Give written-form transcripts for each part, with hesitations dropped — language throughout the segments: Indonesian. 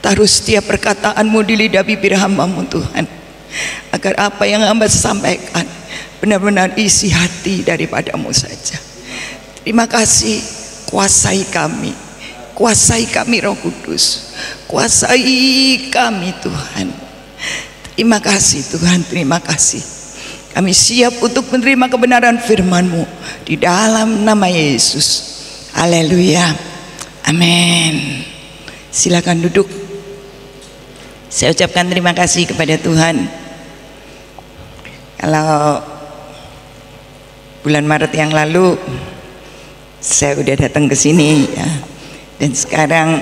taruh setiap perkataanmu di lidah bibir hamba-Mu Tuhan, agar apa yang hamba sampaikan benar-benar isi hati daripada-Mu saja. Terima kasih, kuasai kami Roh Kudus, kuasai kami Tuhan. Terima kasih Tuhan, terima kasih. Kami siap untuk menerima kebenaran firman-Mu di dalam nama Yesus. Haleluya, amin. Silakan duduk. Saya ucapkan terima kasih kepada Tuhan. Kalau bulan Maret yang lalu saya udah datang ke sini ya, dan sekarang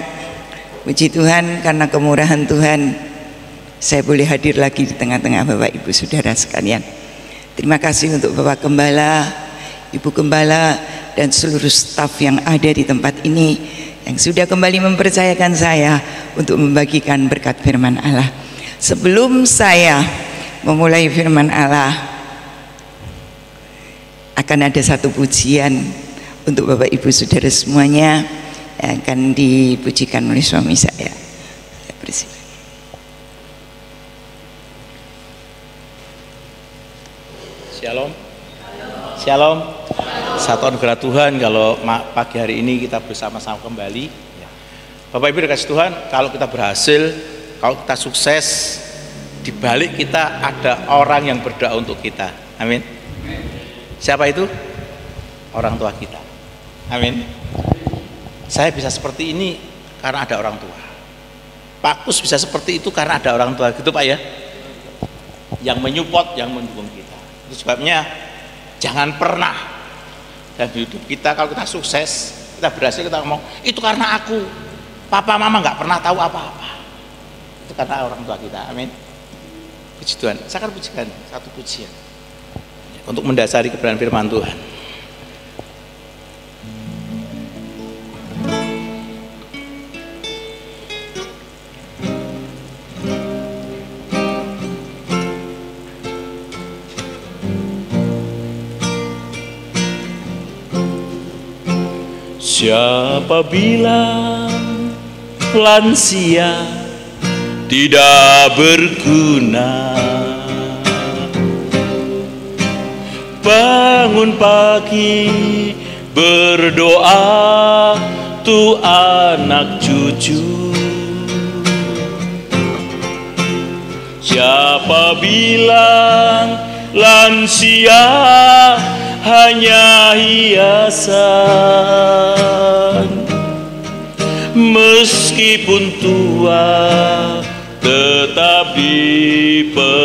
puji Tuhan karena kemurahan Tuhan saya boleh hadir lagi di tengah-tengah Bapak Ibu Saudara sekalian. Terima kasih untuk Bapak Gembala, Ibu Gembala, dan seluruh staf yang ada di tempat ini yang sudah kembali mempercayakan saya untuk membagikan berkat firman Allah. Sebelum saya memulai firman Allah, akan ada satu pujian untuk Bapak Ibu Saudara semuanya yang akan dipujikan oleh suami saya. Persilakan. Shalom. Shalom. Satu anugerah Tuhan kalau pagi hari ini kita bersama-sama kembali. Bapak Ibu dikasih Tuhan, kalau kita berhasil, kalau kita sukses, di balik kita ada orang yang berdoa untuk kita. Amin. Siapa itu? Orang tua kita. Amin. Saya bisa seperti ini karena ada orang tua. Pak Kus bisa seperti itu karena ada orang tua, gitu Pak ya, yang menyupport, yang mendukung kita. Itu sebabnya jangan pernah dan di hidup kita kalau kita sukses, kita berhasil, kita ngomong itu karena aku, papa mama nggak pernah tahu apa-apa. Itu karena orang tua kita. Amin. Puji Tuhan. Saya akan pujikan satu pujian untuk mendasari kebenaran firman Tuhan. Siapa bilang lansia tidak berguna? Bangun pagi berdoa tuh anak cucu. Siapa bilang lansia hanya hiasan? Meskipun tua tetap diperlukan.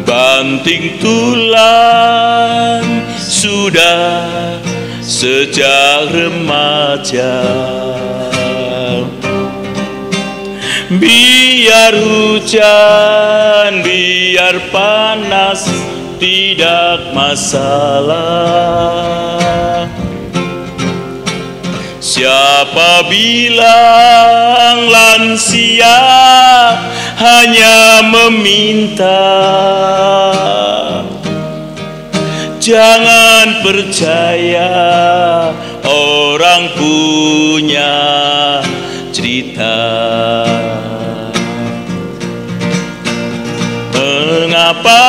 Banting tulang sudah sejak remaja. Biar hujan, biar panas, tidak masalah. Siapa bilang lansia hanya meminta? Jangan percaya orang punya cerita. Mengapa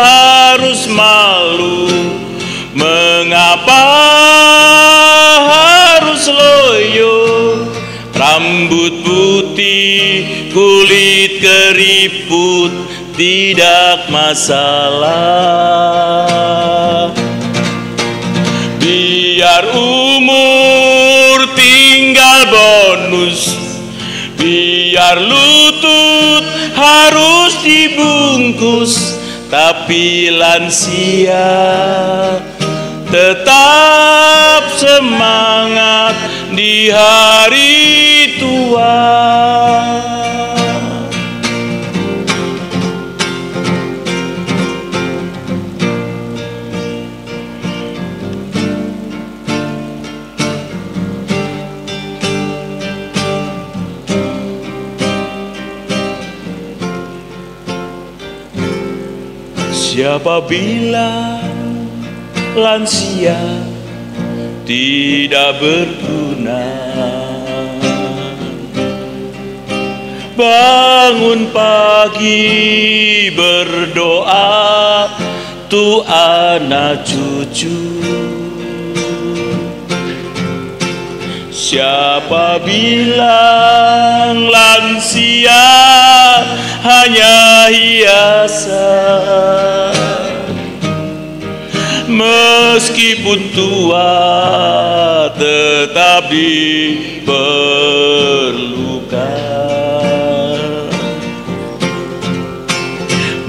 harus malu? Mengapa harus loyo? Rambut putih, kulit keriput, tidak masalah. Biar umur tinggal bonus, biar lutut harus dibungkus, tapi lansia tetap semangat di hari tua. Siapa bilang lansia tidak berguna. Bangun pagi berdoa tu anak cucu. Siapa bilang lansia hanya hiasan? Meskipun tua tetap diperlukan.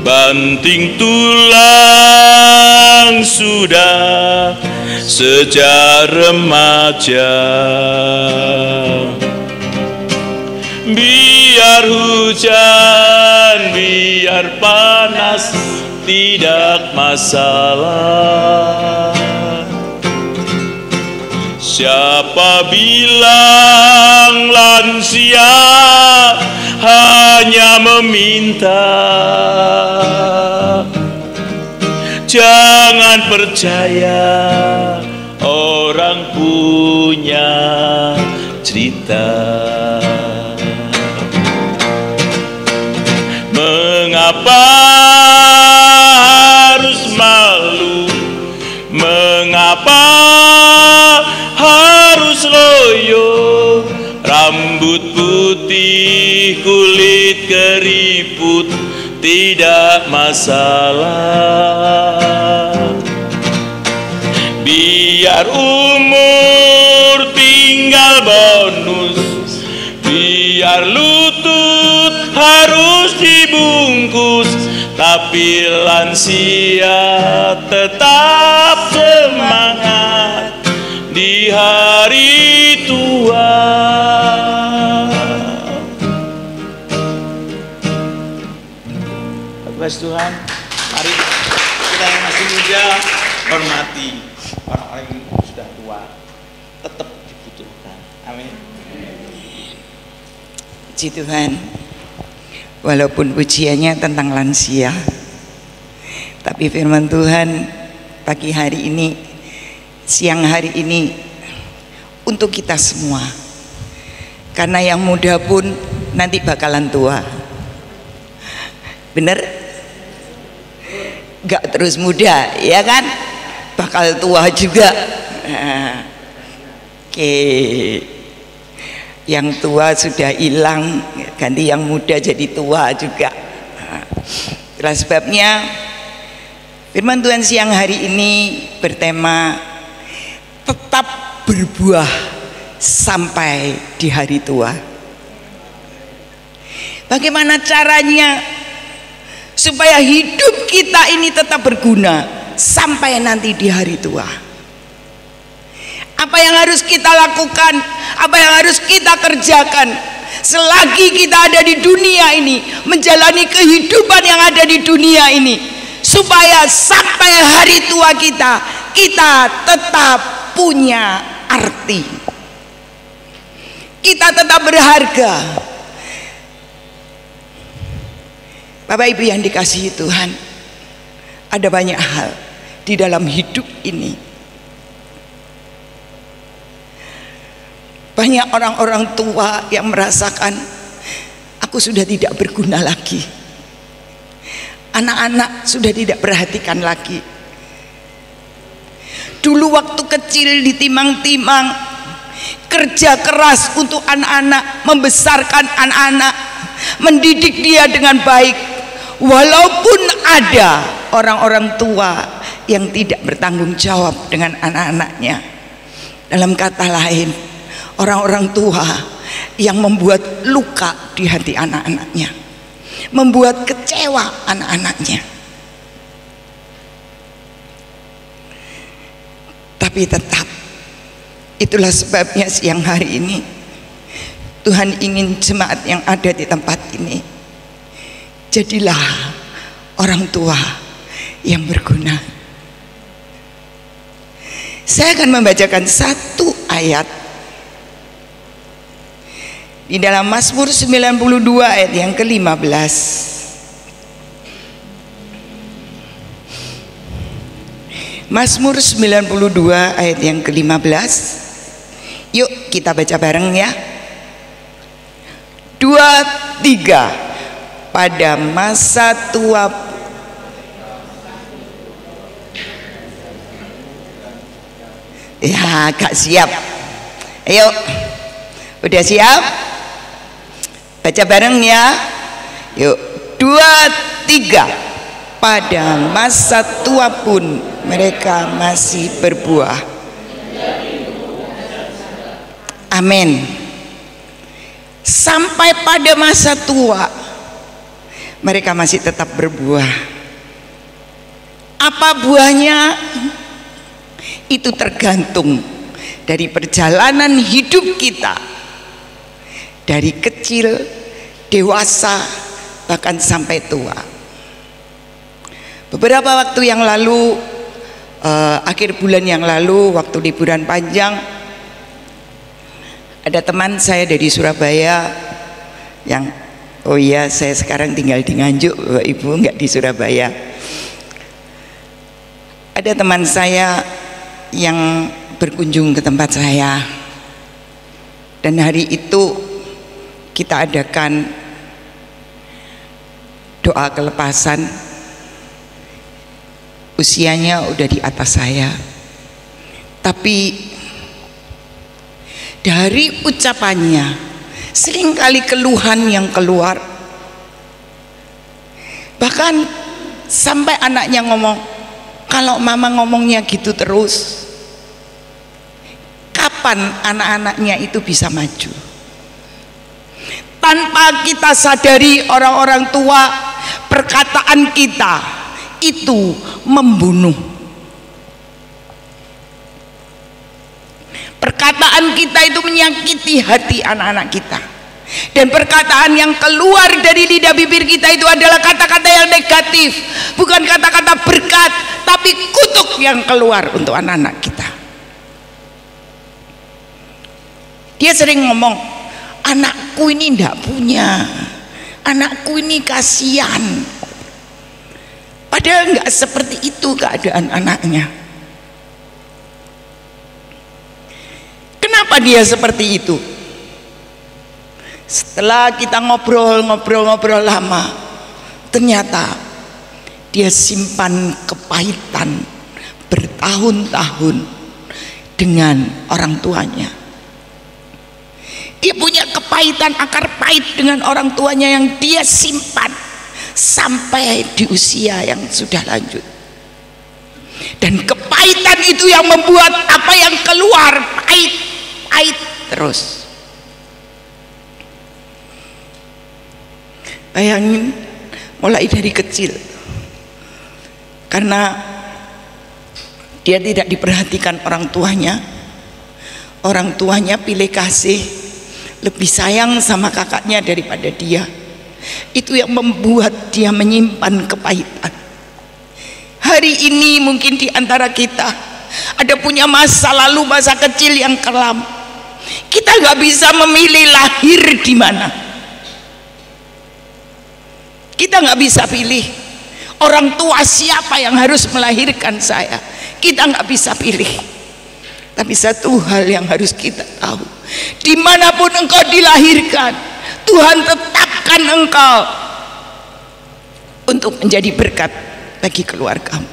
Banting tulang sudah sejak remaja. Biar hujan, biar panas, tidak masalah. Siapa bilang lansia hanya meminta? Jangan percaya orang punya cerita. Mengapa harus malu? Mengapa harus loyo? Rambut putih, kulit keriput, tidak masalah. Biar umur tinggal bonus, biar lutut harus dibungkus, tapi lansia tetap semangat di hari tua. Tuhan, mari kita yang masih muda hormati orang-orang yang sudah tua, tetap dibutuhkan. Amin. Puji Tuhan, walaupun pujiannya tentang lansia, tapi firman Tuhan pagi hari ini, siang hari ini untuk kita semua. Karena yang muda pun nanti bakalan tua. Bener? Gak terus muda, ya kan? Bakal tua juga. Oke. Yang tua sudah hilang, ganti yang muda jadi tua juga. Itulah sebabnya firman Tuhan siang hari ini bertema tetap berbuah sampai di hari tua. Bagaimana caranya supaya hidup kita ini tetap berguna sampai nanti di hari tua? Apa yang harus kita lakukan? Apa yang harus kita kerjakan selagi kita ada di dunia ini, menjalani kehidupan yang ada di dunia ini, supaya sampai hari tua kita tetap punya arti, kita tetap berharga. Bapak Ibu yang dikasihi Tuhan, ada banyak hal di dalam hidup ini. Banyak orang-orang tua yang merasakan, aku sudah tidak berguna lagi. Anak-anak sudah tidak perhatikan lagi. Dulu waktu kecil ditimang-timang, kerja keras untuk anak-anak, membesarkan anak-anak, mendidik dia dengan baik. Walaupun ada orang-orang tua yang tidak bertanggung jawab dengan anak-anaknya. Dalam kata lain, orang-orang tua yang membuat luka di hati anak-anaknya, membuat kecewa anak-anaknya. Tapi tetap, itulah sebabnya siang hari ini Tuhan ingin jemaat yang ada di tempat ini, jadilah orang tua yang berguna. Saya akan membacakan satu ayat di dalam Mazmur 92 ayat yang ke-15. Mazmur 92 ayat yang ke-15. Yuk kita baca bareng ya. 2, 3. Pada masa tua ya, gak siap. Ayo, udah siap? Baca bareng ya. Yuk, 2, 3. Pada masa tua pun mereka masih berbuah. Amin. Sampai pada masa tua mereka masih tetap berbuah. Apa buahnya? Itu tergantung dari perjalanan hidup kita, dari kecil, dewasa, bahkan sampai tua. Beberapa waktu yang lalu, akhir bulan yang lalu, waktu liburan panjang, ada teman saya dari Surabaya yang, oh iya, saya sekarang tinggal di Nganjuk, Ibu, nggak di Surabaya. Ada teman saya yang berkunjung ke tempat saya, dan hari itu kita adakan doa kelepasan. Usianya udah di atas saya, tapi dari ucapannya seringkali keluhan yang keluar, bahkan sampai anaknya ngomong, kalau mama ngomongnya gitu terus, kapan anak-anaknya itu bisa maju? Tanpa kita sadari, orang-orang tua, perkataan kita itu membunuh. Perkataan kita itu menyakiti hati anak-anak kita, dan perkataan yang keluar dari lidah bibir kita itu adalah kata-kata yang negatif, bukan kata-kata berkat, tapi kutuk yang keluar untuk anak-anak kita. Dia sering ngomong, anakku ini tidak punya, anakku ini kasihan. Padahal nggak seperti itu keadaan anaknya. Kenapa dia seperti itu? Setelah kita ngobrol lama, ternyata dia simpan kepahitan bertahun-tahun dengan orang tuanya. Dia punya kepahitan, akar pahit dengan orang tuanya yang dia simpan sampai di usia yang sudah lanjut, dan kepahitan itu yang membuat apa yang keluar pahit terus. Bayangin, mulai dari kecil, karena dia tidak diperhatikan orang tuanya pilih kasih, lebih sayang sama kakaknya daripada dia. Itu yang membuat dia menyimpan kepahitan. Hari ini mungkin di antara kita ada punya masa lalu, masa kecil yang kelam. Kita nggak bisa memilih lahir di mana. Kita nggak bisa pilih orang tua siapa yang harus melahirkan saya. Kita nggak bisa pilih. Tapi satu hal yang harus kita tahu, dimanapun engkau dilahirkan, Tuhan tetapkan engkau untuk menjadi berkat bagi keluargamu.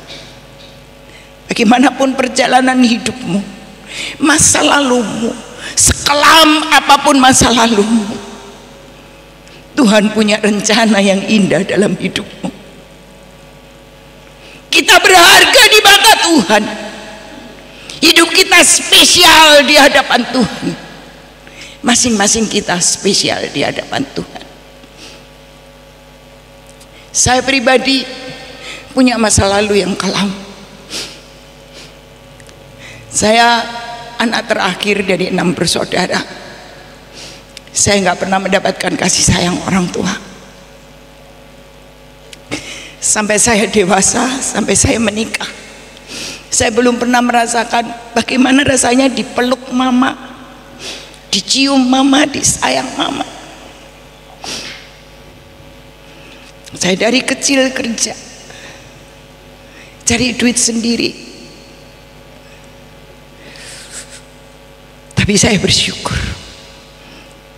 Bagaimanapun perjalanan hidupmu, masa lalumu, sekelam apapun masa lalumu, Tuhan punya rencana yang indah dalam hidupmu. Kita berharga di mata Tuhan. Hidup kita spesial di hadapan Tuhan. Masing-masing kita spesial di hadapan Tuhan. Saya pribadi punya masa lalu yang kelam. Saya anak terakhir dari 6 bersaudara. Saya nggak pernah mendapatkan kasih sayang orang tua. Sampai saya dewasa, sampai saya menikah, saya belum pernah merasakan bagaimana rasanya dipeluk mama, dicium mama, disayang mama. Saya dari kecil kerja, cari duit sendiri, Tapi saya bersyukur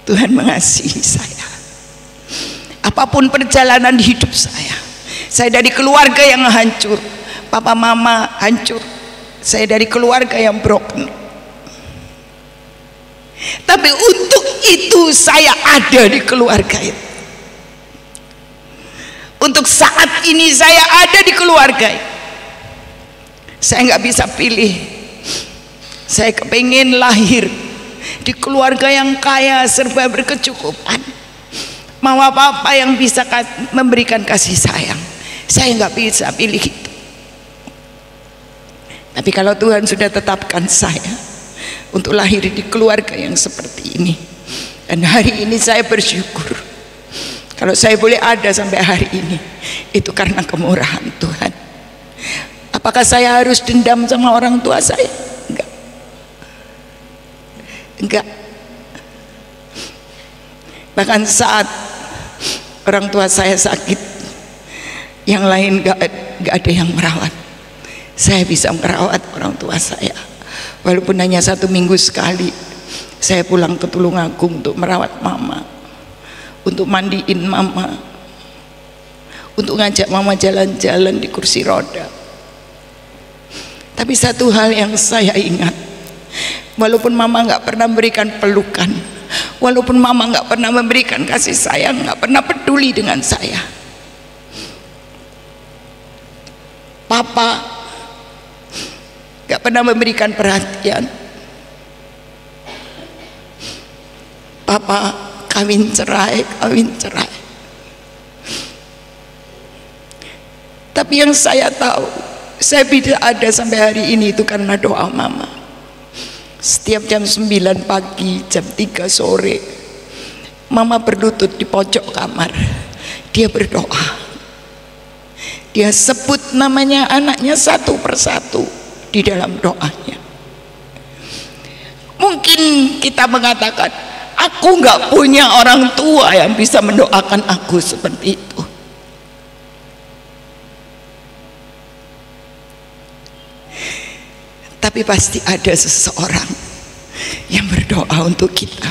Tuhan mengasihi saya. Apapun perjalanan hidup saya dari keluarga yang hancur, papa mama hancur, saya dari keluarga yang broken. Tapi untuk itu saya ada di keluarga itu. Untuk saat ini saya ada di keluarga itu. Saya nggak bisa pilih. Saya kepingin lahir di keluarga yang kaya serba berkecukupan, mama papa yang bisa memberikan kasih sayang. Saya nggak bisa pilih itu. Tapi kalau Tuhan sudah tetapkan saya untuk lahir di keluarga yang seperti ini, dan hari ini saya bersyukur kalau saya boleh ada sampai hari ini, itu karena kemurahan Tuhan. Apakah saya harus dendam sama orang tua saya? Enggak. Bahkan saat orang tua saya sakit, yang lain gak ada yang merawat, saya bisa merawat orang tua saya. Walaupun hanya 1 minggu sekali, saya pulang ke Tulungagung untuk merawat mama, untuk mandiin mama, untuk ngajak mama jalan-jalan di kursi roda. Tapi satu hal yang saya ingat, walaupun mama nggak pernah memberikan pelukan, walaupun mama nggak pernah memberikan kasih sayang, nggak pernah peduli dengan saya, papa nggak pernah memberikan perhatian. Papa kawin cerai. Tapi yang saya tahu, saya bisa ada sampai hari ini itu karena doa mama. Setiap jam 9 pagi, jam 3 sore, mama berlutut di pojok kamar. Dia berdoa. Dia sebut namanya anaknya satu persatu di dalam doanya. Mungkin kita mengatakan, aku nggak punya orang tua yang bisa mendoakan aku seperti itu. Tapi pasti ada seseorang yang berdoa untuk kita.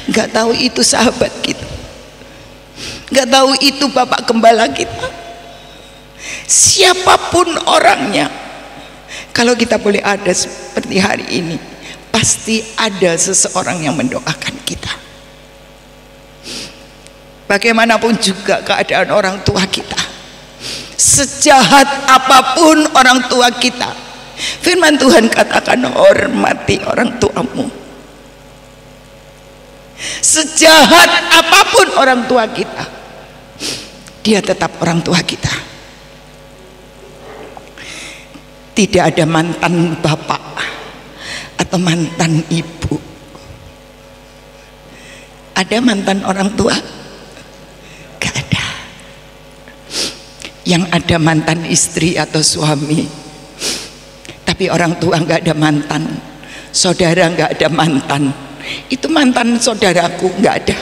Nggak tahu itu sahabat kita, nggak tahu itu bapak gembala kita, siapapun orangnya. Kalau kita boleh ada seperti hari ini, pasti ada seseorang yang mendoakan kita. Bagaimanapun juga keadaan orang tua kita, sejahat apapun orang tua kita, firman Tuhan katakan, hormati orang tuamu. Sejahat apapun orang tua kita, dia tetap orang tua kita. Tidak ada mantan bapak atau mantan ibu. Ada mantan orang tua? Gak ada. Yang ada mantan istri atau suami. Tapi orang tua nggak ada mantan, saudara nggak ada mantan. Itu mantan saudaraku, nggak ada.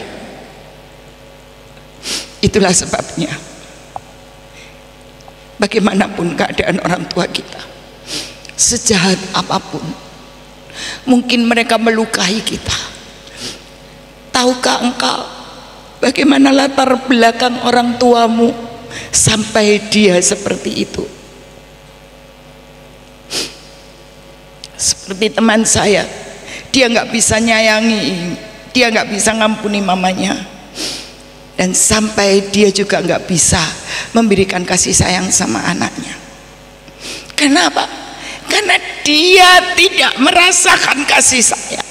Itulah sebabnya, bagaimanapun keadaan orang tua kita, sejahat apapun, mungkin mereka melukai kita. Tahukah engkau bagaimana latar belakang orang tuamu sampai dia seperti itu? Seperti teman saya, dia nggak bisa nyayangi, dia nggak bisa ngampuni mamanya, dan sampai dia juga nggak bisa memberikan kasih sayang sama anaknya. Kenapa? Karena dia tidak merasakan kasih sayang.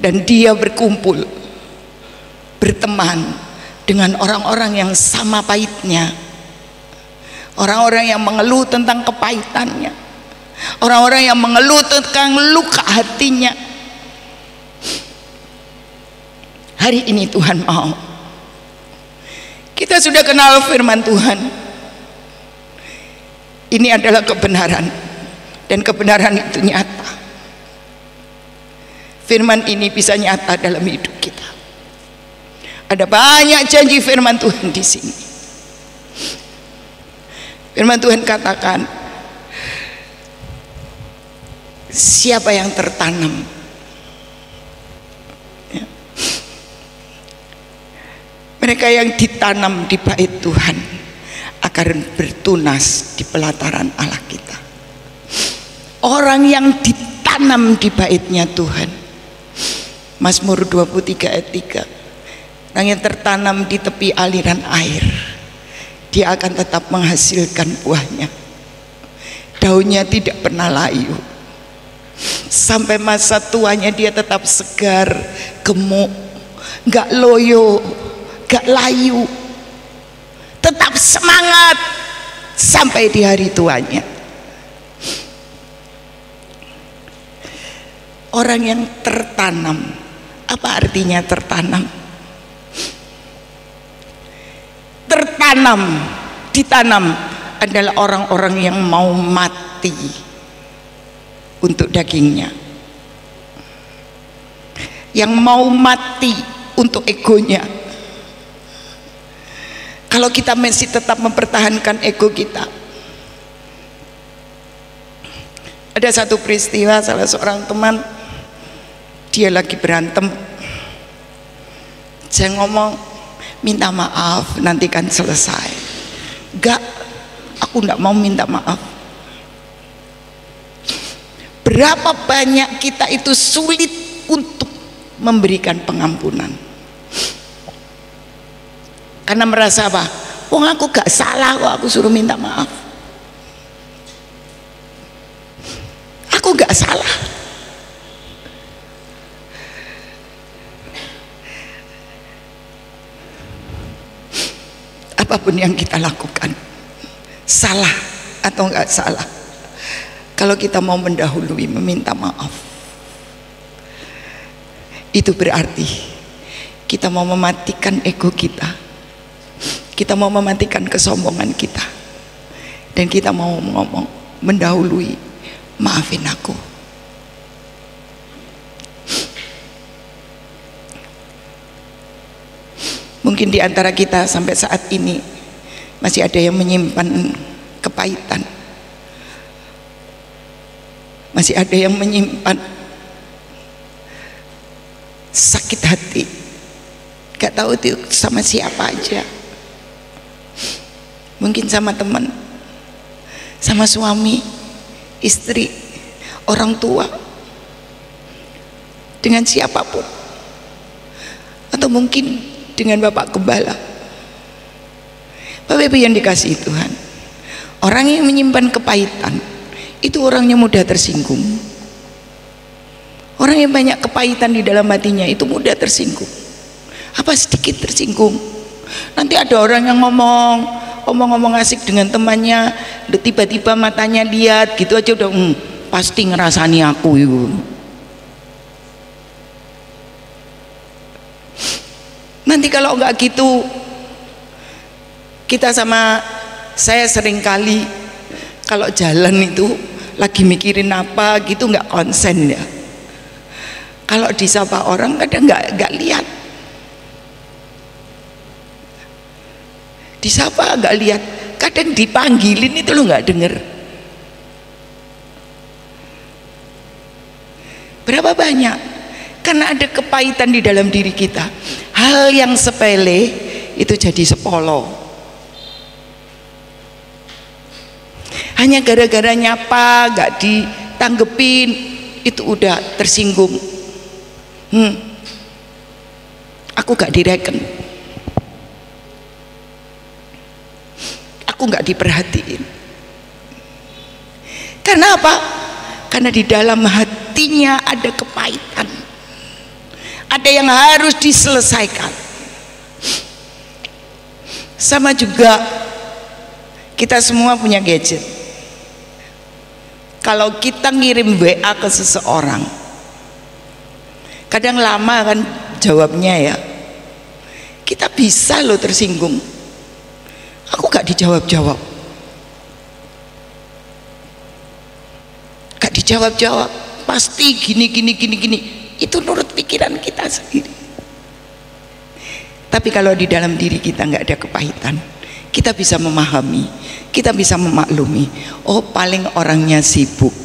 Dan dia berkumpul, berteman dengan orang-orang yang sama pahitnya. Orang-orang yang mengeluh tentang kepahitannya, orang-orang yang mengeluh tentang luka hatinya. Hari ini Tuhan mau kita sudah kenal firman Tuhan. Ini adalah kebenaran, dan kebenaran itu nyata. Firman ini bisa nyata dalam hidup kita. Ada banyak janji firman Tuhan di sini. Firman Tuhan katakan, siapa yang tertanam. Ya. Mereka yang ditanam di bait Tuhan akan bertunas di pelataran Allah kita. Orang yang ditanam di baitnya Tuhan, Mazmur 23 ayat 3, orang yang tertanam di tepi aliran air, dia akan tetap menghasilkan buahnya. Daunnya tidak pernah layu, sampai masa tuanya dia tetap segar, gemuk, gak loyo, gak layu, tetap semangat sampai di hari tuanya. Orang yang tertanam, apa artinya tertanam? Tertanam, ditanam adalah orang-orang yang mau mati untuk dagingnya, yang mau mati untuk egonya. Kalau kita masih tetap mempertahankan ego kita. Ada satu peristiwa, salah seorang teman, dia lagi berantem, saya ngomong minta maaf nanti kan selesai. Enggak, aku enggak mau minta maaf. Berapa banyak kita itu sulit untuk memberikan pengampunan karena merasa apa? Wong aku gak salah kok aku suruh minta maaf. Aku gak salah. Apapun yang kita lakukan, salah atau enggak salah, kalau kita mau mendahului meminta maaf, itu berarti kita mau mematikan ego kita, kita mau mematikan kesombongan kita, dan kita mau ngomong mendahului, maafin aku. Mungkin di antara kita sampai saat ini masih ada yang menyimpan kepahitan, masih ada yang menyimpan sakit hati, gak tahu itu sama siapa aja, mungkin sama teman, sama suami, istri, orang tua, dengan siapapun, atau mungkin dengan Bapak Gembala. Bapak Ibu yang dikasihi Tuhan, orang yang menyimpan kepahitan itu orangnya mudah tersinggung. Orang yang banyak kepahitan di dalam hatinya itu mudah tersinggung. Apa sedikit tersinggung, nanti ada orang yang ngomong asik dengan temannya, tiba-tiba matanya lihat gitu aja udah pasti ngerasani aku itu. Nanti kalau enggak gitu, kita sama saya sering kali kalau jalan itu lagi mikirin apa gitu nggak konsen ya. Kalau disapa orang kadang nggak lihat, disapa nggak lihat, kadang dipanggilin itu lo nggak denger. Berapa banyak? Karena ada kepahitan di dalam diri kita, hal yang sepele itu jadi sepolo. Hanya gara-gara nyapa gak ditanggepin itu udah tersinggung. Aku gak direken, aku gak diperhatiin. Karena apa? Karena di dalam hatinya ada kepahitan, ada yang harus diselesaikan. Sama juga kita semua punya gadget. Kalau kita ngirim WA ke seseorang, kadang lama kan jawabnya ya, kita bisa loh tersinggung. Aku gak dijawab-jawab, gak dijawab-jawab, pasti gini. Itu menurut pikiran kita sendiri. Tapi kalau di dalam diri kita nggak ada kepahitan, kita bisa memahami, kita bisa memaklumi. Oh, paling orangnya sibuk,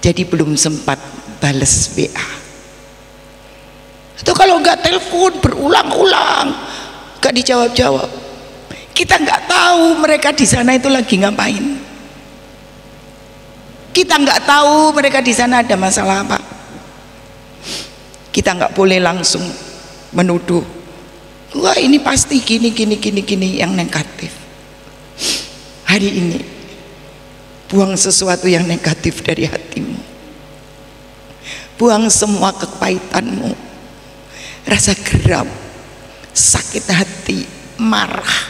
jadi belum sempat bales WA. Atau kalau nggak telepon berulang-ulang nggak dijawab-jawab, kita nggak tahu mereka di sana itu lagi ngapain. Kita nggak tahu mereka di sana ada masalah apa. Kita nggak boleh langsung menuduh, wah ini pasti gini yang negatif. Hari ini buang sesuatu yang negatif dari hatimu. Buang semua kepahitanmu, rasa geram, sakit hati, marah,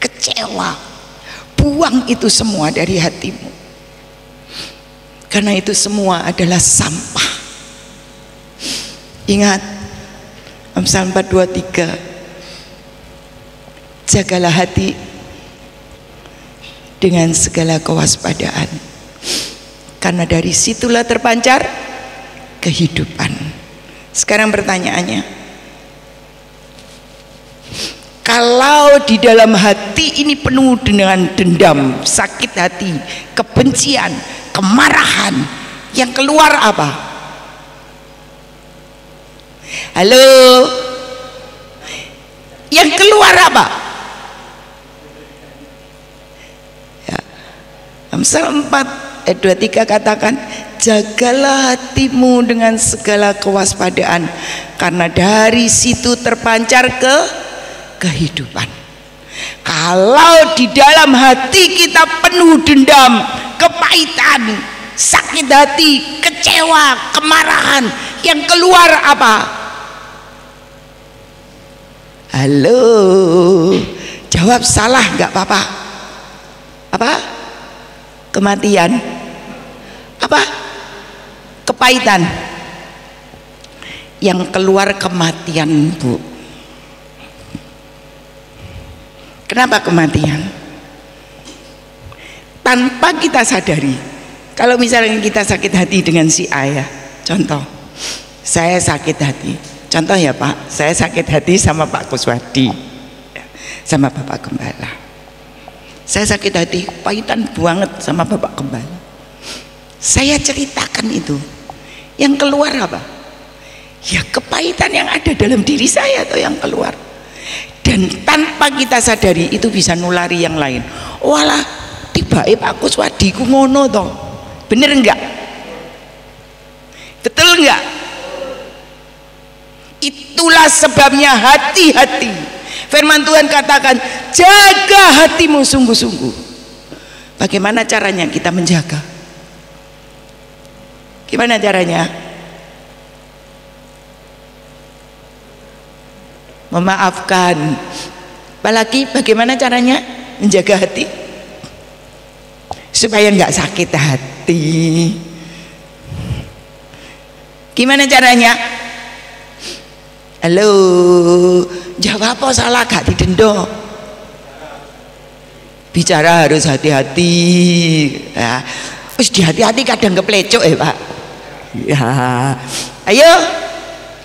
kecewa. Buang itu semua dari hatimu, karena itu semua adalah sampah. Ingat Amsal 4:23, jagalah hati dengan segala kewaspadaan, karena dari situlah terpancar kehidupan. Sekarang pertanyaannya, kalau di dalam hati ini penuh dengan dendam, sakit hati, kebencian, kemarahan, yang keluar apa? Halo, yang keluar apa? Ya. Amsal 4:23 katakan, jagalah hatimu dengan segala kewaspadaan, karena dari situ terpancar kehidupan. Kalau di dalam hati kita penuh dendam, kepahitan, sakit hati, kecewa, kemarahan, yang keluar apa? Halo, jawab salah nggak apa-apa. Apa? Kematian. Apa? Kepahitan. Yang keluar kematian, Bu. Kenapa kematian? Tanpa kita sadari. Kalau misalnya kita sakit hati dengan si ayah, contoh, saya sakit hati. Contoh ya Pak, saya sakit hati sama Pak Kuswadi, sama Bapak Gembala. Saya sakit hati, pahitan banget sama Bapak Gembala. Saya ceritakan itu, yang keluar apa? Ya kepahitan yang ada dalam diri saya atau yang keluar. Dan tanpa kita sadari itu bisa nulari yang lain. Walah, tiba-tiba Pak Kuswadi ku ngono toh. Bener enggak? Betul enggak? Itulah sebabnya hati-hati. Firman Tuhan katakan, jaga hatimu sungguh-sungguh. Bagaimana caranya kita menjaga? Gimana caranya? Memaafkan. Apalagi bagaimana caranya menjaga hati supaya nggak sakit hati? Gimana caranya? Halo, jawab apa salah gak didendo? Bicara harus hati-hati ya. Terus di hati-hati kadang keplecok ya Pak ya. Ayo,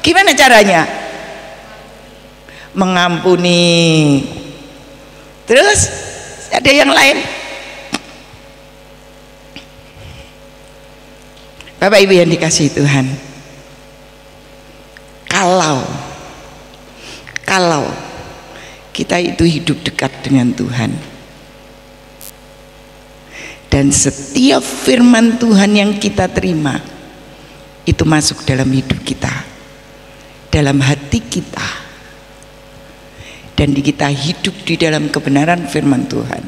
gimana caranya? Mengampuni. Terus ada yang lain? Bapak Ibu yang dikasihi Tuhan, kalau kita itu hidup dekat dengan Tuhan, dan setiap firman Tuhan yang kita terima itu masuk dalam hidup kita, dalam hati kita, dan kita hidup di dalam kebenaran firman Tuhan,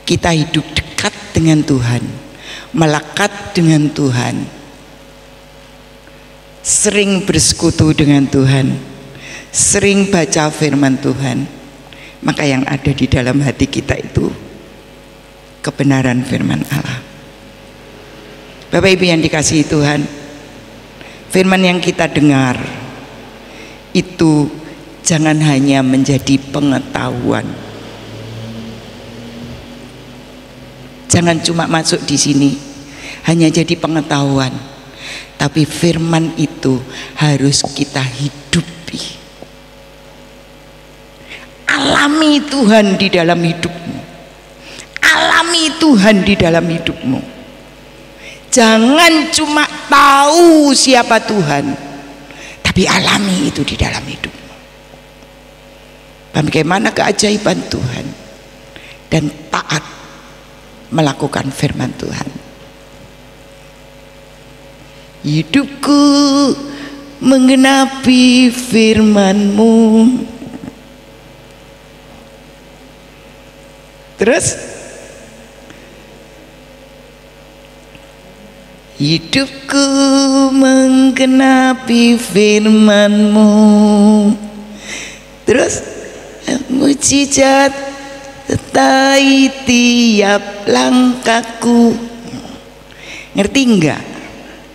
kita hidup dekat dengan Tuhan, melekat dengan Tuhan, sering bersekutu dengan Tuhan, sering baca firman Tuhan, maka yang ada di dalam hati kita itu kebenaran firman Allah. Bapak Ibu yang dikasihi Tuhan, firman yang kita dengar itu jangan hanya menjadi pengetahuan, jangan cuma masuk di sini hanya jadi pengetahuan, tapi firman itu harus kita hidupi. Alami Tuhan di dalam hidupmu, alami Tuhan di dalam hidupmu. Jangan cuma tahu siapa Tuhan, tapi alami itu di dalam hidupmu. Bagaimana keajaiban Tuhan, dan taat melakukan firman Tuhan. Hidupku menggenapi firman-Mu. Terus hidupku menggenapi firman-Mu. Terus mujizat sertai tiap langkahku. Ngerti enggak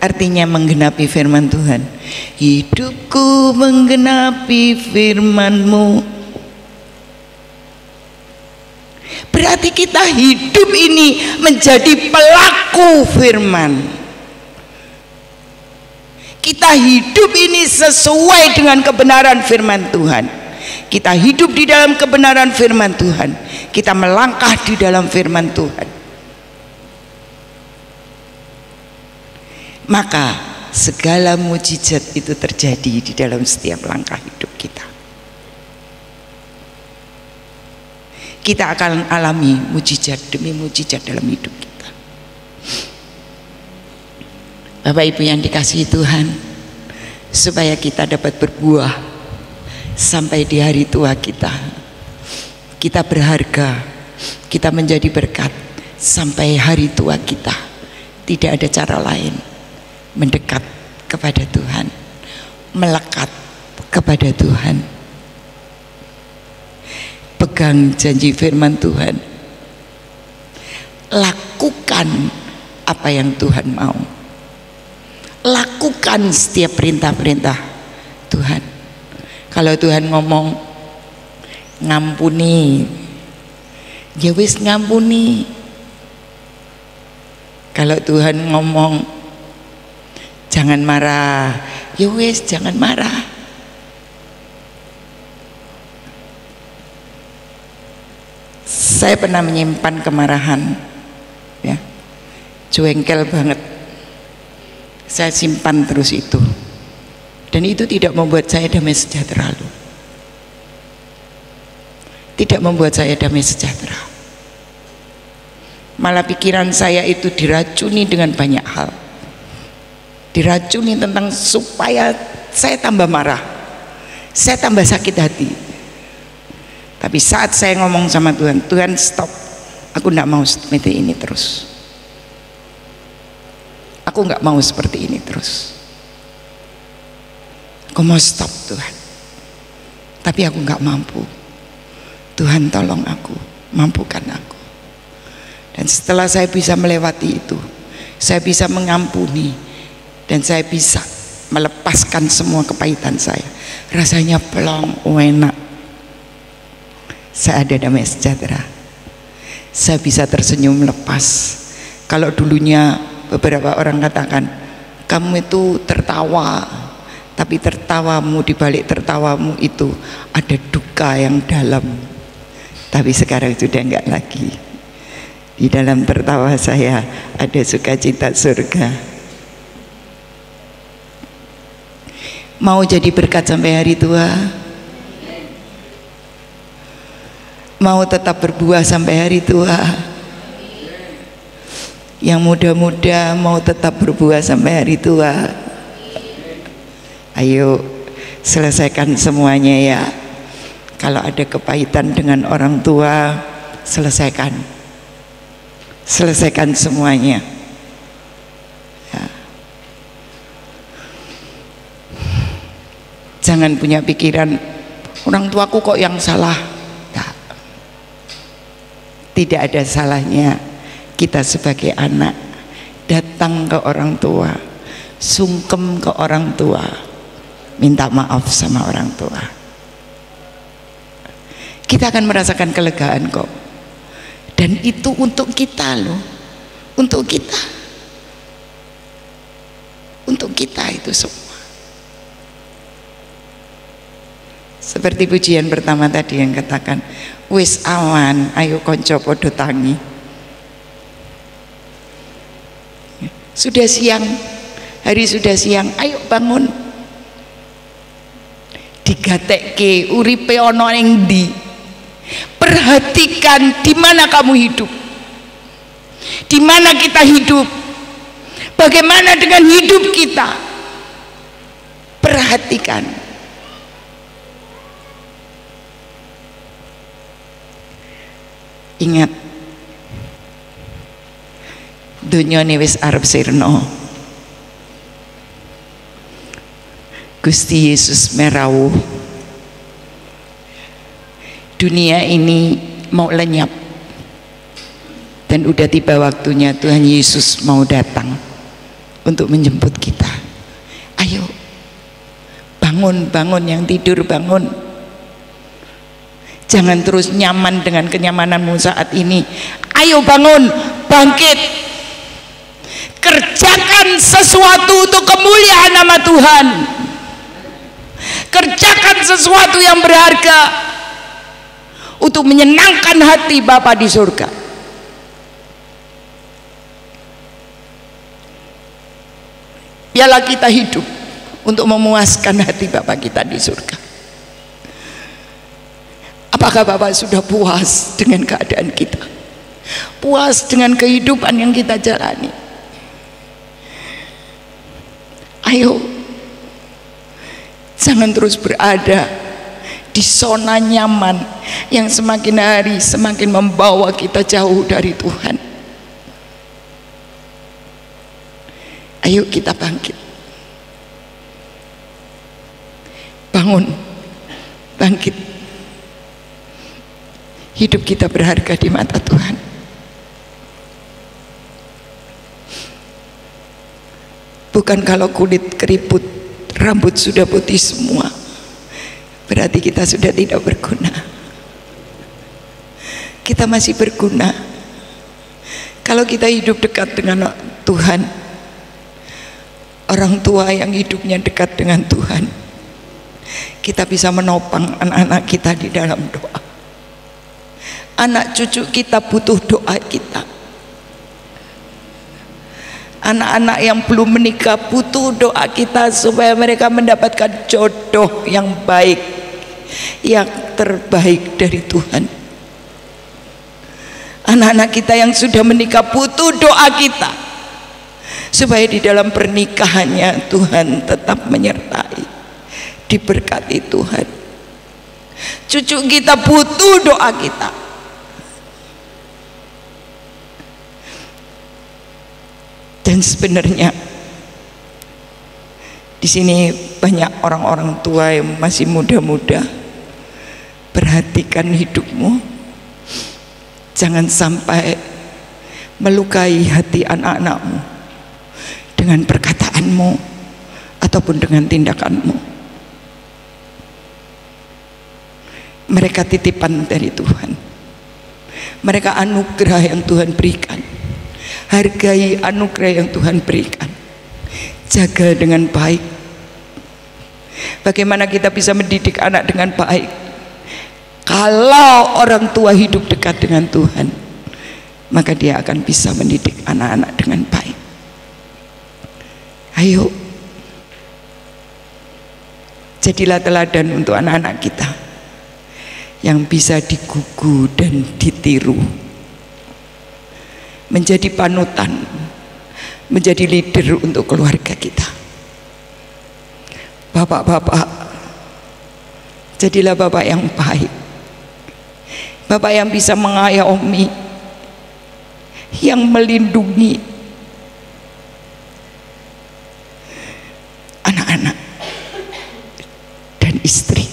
artinya menggenapi firman Tuhan? Hidupku menggenapi firman-Mu. Berarti kita hidup ini menjadi pelaku firman. Kita hidup ini sesuai dengan kebenaran firman Tuhan. Kita hidup di dalam kebenaran firman Tuhan. Kita melangkah di dalam firman Tuhan. Maka segala mujizat itu terjadi di dalam setiap langkah hidup kita. Kita akan alami mujizat demi mujizat dalam hidup kita. Bapak Ibu yang dikasihi Tuhan, supaya kita dapat berbuah sampai di hari tua kita, kita berharga, kita menjadi berkat sampai hari tua kita. Tidak ada cara lain, mendekat kepada Tuhan, melekat kepada Tuhan, pegang janji firman Tuhan, lakukan apa yang Tuhan mau, lakukan setiap perintah-perintah Tuhan. Kalau Tuhan ngomong ngampuni, ya wis ngampuni. Kalau Tuhan ngomong jangan marah, ya wis jangan marah. Saya pernah menyimpan kemarahan, ya, jengkel banget. Saya simpan terus itu, dan itu tidak membuat saya damai sejahtera loh. Tidak membuat saya damai sejahtera. Malah pikiran saya itu diracuni dengan banyak hal. Diracuni tentang supaya saya tambah marah, saya tambah sakit hati. Tapi saat saya ngomong sama Tuhan, Tuhan stop, aku tidak mau seperti ini terus. Aku nggak mau seperti ini terus. Aku mau stop Tuhan. Tapi aku nggak mampu. Tuhan tolong aku, mampukan aku. Dan setelah saya bisa melewati itu, saya bisa mengampuni, dan saya bisa melepaskan semua kepahitan saya. Rasanya plong, enak. Saya ada damai sejahtera. Saya bisa tersenyum lepas. Kalau dulunya beberapa orang katakan, kamu itu tertawa, tapi tertawamu, di balik tertawamu itu ada duka yang dalam. Tapi sekarang sudah enggak lagi. Di dalam tertawa saya ada sukacita surga. Mau jadi berkat sampai hari tua? Mau tetap berbuah sampai hari tua? Yang muda-muda mau tetap berbuah sampai hari tua? Ayo selesaikan semuanya ya. Kalau ada kepahitan dengan orang tua, selesaikan. Selesaikan semuanya ya. Jangan punya pikiran orang tuaku kok yang salah. Nah, tidak ada salahnya kita sebagai anak datang ke orang tua, sungkem ke orang tua, minta maaf sama orang tua. Kita akan merasakan kelegaan kok. Dan itu untuk kita loh, untuk kita, untuk kita itu semua. Seperti pujian pertama tadi yang katakan, wis awan, ayo konco podo tangi. Sudah siang, hari sudah siang, ayo bangun. Digatekke uripe ana ning ndi. Perhatikan di mana kamu hidup, di mana kita hidup, bagaimana dengan hidup kita. Perhatikan. Ingat, dunyane wis arep sirna. Gusti Yesus merawuh. Dunia ini mau lenyap, dan udah tiba waktunya Tuhan Yesus mau datang untuk menjemput kita. Ayo bangun, bangun yang tidur, bangun. Jangan terus nyaman dengan kenyamananmu saat ini. Ayo bangun, bangkit, kerjakan sesuatu untuk kemuliaan nama Tuhan. Kerjakan sesuatu yang berharga untuk menyenangkan hati Bapa di surga. Biarlah kita hidup untuk memuaskan hati Bapa kita di surga. Apakah Bapak sudah puas dengan keadaan kita? Puas dengan kehidupan yang kita jalani? Ayo, jangan terus berada di zona nyaman yang semakin hari semakin membawa kita jauh dari Tuhan. Ayo kita bangkit, bangun, bangkit. Hidup kita berharga di mata Tuhan. Bukan kalau kulit keriput, rambut sudah putih semua, berarti kita sudah tidak berguna. Kita masih berguna kalau kita hidup dekat dengan Tuhan. Orang tua yang hidupnya dekat dengan Tuhan, kita bisa menopang anak-anak kita di dalam doa. Anak cucu kita butuh doa kita. Anak-anak yang belum menikah butuh doa kita supaya mereka mendapatkan jodoh yang baik, yang terbaik dari Tuhan. Anak-anak kita yang sudah menikah butuh doa kita supaya di dalam pernikahannya Tuhan tetap menyertai, diberkati Tuhan. Cucu kita butuh doa kita. Dan sebenarnya di sini banyak orang-orang tua yang masih muda-muda. Perhatikan hidupmu, jangan sampai melukai hati anak-anakmu dengan perkataanmu ataupun dengan tindakanmu. Mereka titipan dari Tuhan, mereka anugerah yang Tuhan berikan. Hargai anugerah yang Tuhan berikan, jaga dengan baik. Bagaimana kita bisa mendidik anak dengan baik? Kalau orang tua hidup dekat dengan Tuhan, maka dia akan bisa mendidik anak-anak dengan baik. Ayo, jadilah teladan untuk anak-anak kita yang bisa digugu dan ditiru, menjadi panutan, menjadi leader untuk keluarga kita. Bapak-bapak, jadilah bapak yang baik, bapak yang bisa mengayomi, yang melindungi anak-anak dan istri.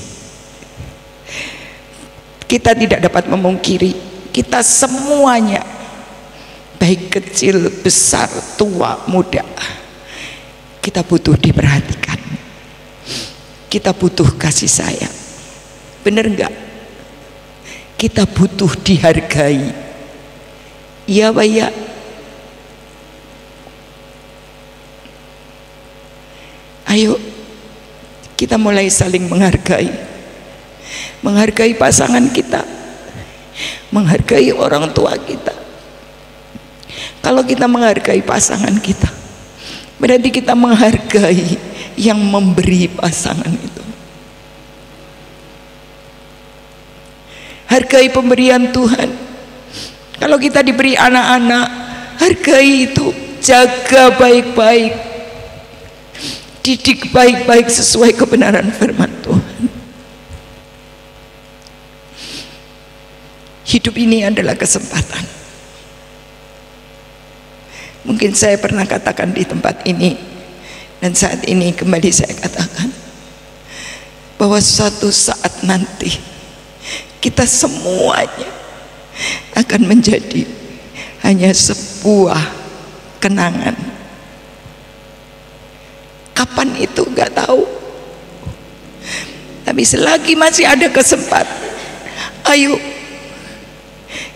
Kita tidak dapat memungkiri, kita semuanya, baik kecil, besar, tua, muda, kita butuh diperhatikan, kita butuh kasih sayang. Bener enggak? Kita butuh dihargai. Iya Pak ya? Ayo kita mulai saling menghargai, menghargai pasangan kita, menghargai orang tua kita. Kalau kita menghargai pasangan kita, berarti kita menghargai yang memberi pasangan itu. Hargai pemberian Tuhan. Kalau kita diberi anak-anak, hargai itu, jaga baik-baik, didik baik-baik sesuai kebenaran firman Tuhan. Hidup ini adalah kesempatan. Mungkin saya pernah katakan di tempat ini, dan saat ini kembali saya katakan, bahwa suatu saat nanti kita semuanya akan menjadi hanya sebuah kenangan. Kapan itu gak tahu, tapi selagi masih ada kesempatan, ayo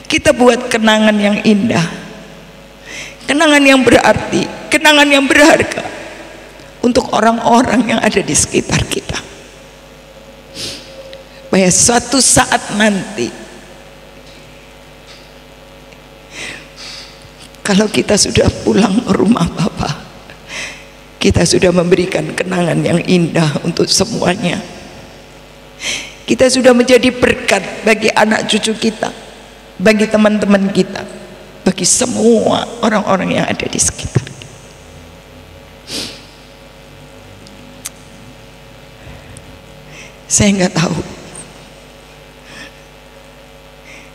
kita buat kenangan yang indah, kenangan yang berarti, kenangan yang berharga untuk orang-orang yang ada di sekitar kita. Supaya suatu saat nanti kalau kita sudah pulang ke rumah Bapa, kita sudah memberikan kenangan yang indah untuk semuanya. Kita sudah menjadi berkat bagi anak cucu kita, bagi teman-teman kita, bagi semua orang-orang yang ada di sekitar. Saya nggak tahu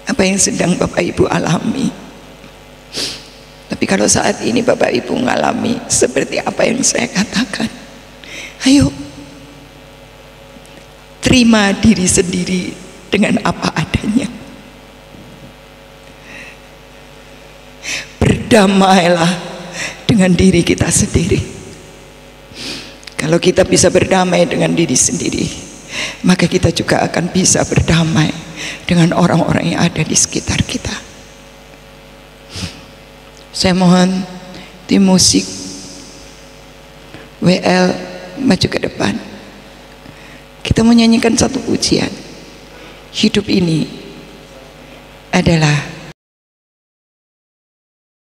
apa yang sedang Bapak Ibu alami, tapi kalau saat ini Bapak Ibu mengalami seperti apa yang saya katakan, ayo terima diri sendiri dengan apa adanya. Berdamailah dengan diri kita sendiri. Kalau kita bisa berdamai dengan diri sendiri, maka kita juga akan bisa berdamai dengan orang-orang yang ada di sekitar kita. Saya mohon tim musik WL maju ke depan. Kita menyanyikan satu pujian. Hidup ini adalah